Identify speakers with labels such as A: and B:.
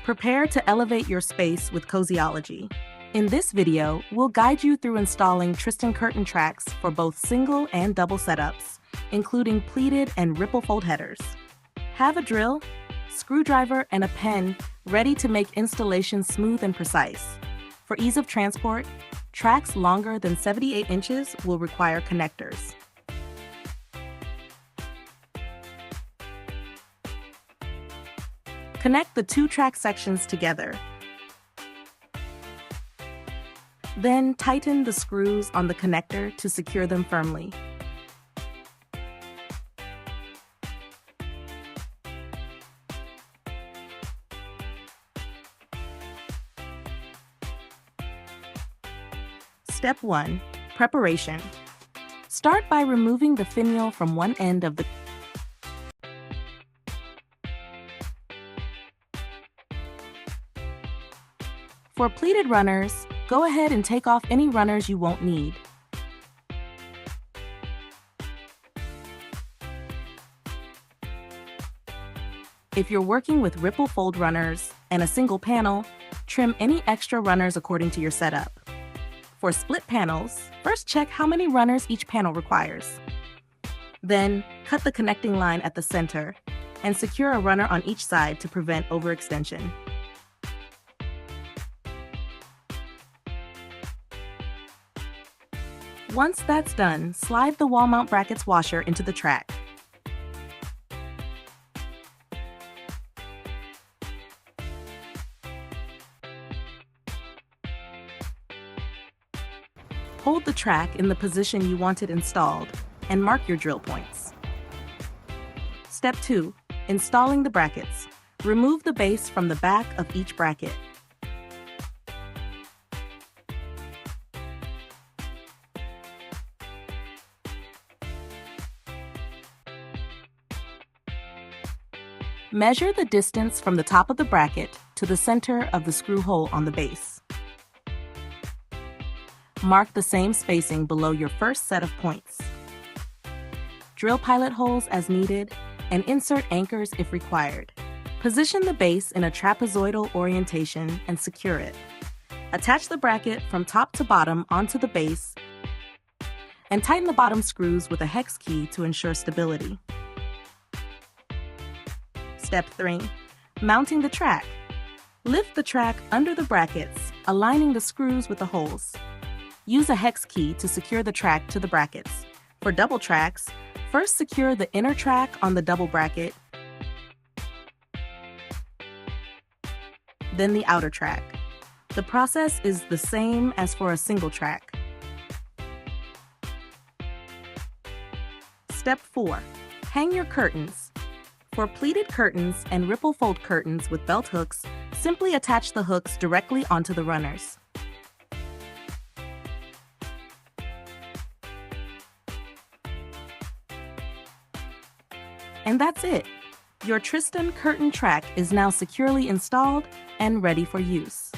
A: Prepare to elevate your space with Cozyology. In this video, we'll guide you through installing Tristan curtain tracks for both single and double setups, including pleated and ripple fold headers. Have a drill, screwdriver, and a pen ready to make installation smooth and precise. For ease of transport, tracks longer than 78 inches will require connectors. Connect the two track sections together. Then tighten the screws on the connector to secure them firmly. Step 1. Preparation. Start by removing the finial from one end of the For pleated runners, go ahead and take off any runners you won't need. If you're working with ripple fold runners and a single panel, trim any extra runners according to your setup. For split panels, first check how many runners each panel requires. Then, cut the connecting line at the center and secure a runner on each side to prevent overextension. Once that's done, slide the wall mount brackets washer into the track. Hold the track in the position you want it installed and mark your drill points. Step 2. Installing the brackets. Remove the base from the back of each bracket. Measure the distance from the top of the bracket to the center of the screw hole on the base. Mark the same spacing below your first set of points. Drill pilot holes as needed and insert anchors if required. Position the base in a trapezoidal orientation and secure it. Attach the bracket from top to bottom onto the base and tighten the bottom screws with a hex key to ensure stability. Step 3. Mounting the track. Lift the track under the brackets, aligning the screws with the holes. Use a hex key to secure the track to the brackets. For double tracks, first secure the inner track on the double bracket, then the outer track. The process is the same as for a single track. Step 4. Hang your curtains. For pleated curtains and ripple fold curtains with belt hooks, simply attach the hooks directly onto the runners. And that's it. Your Tristan curtain track is now securely installed and ready for use.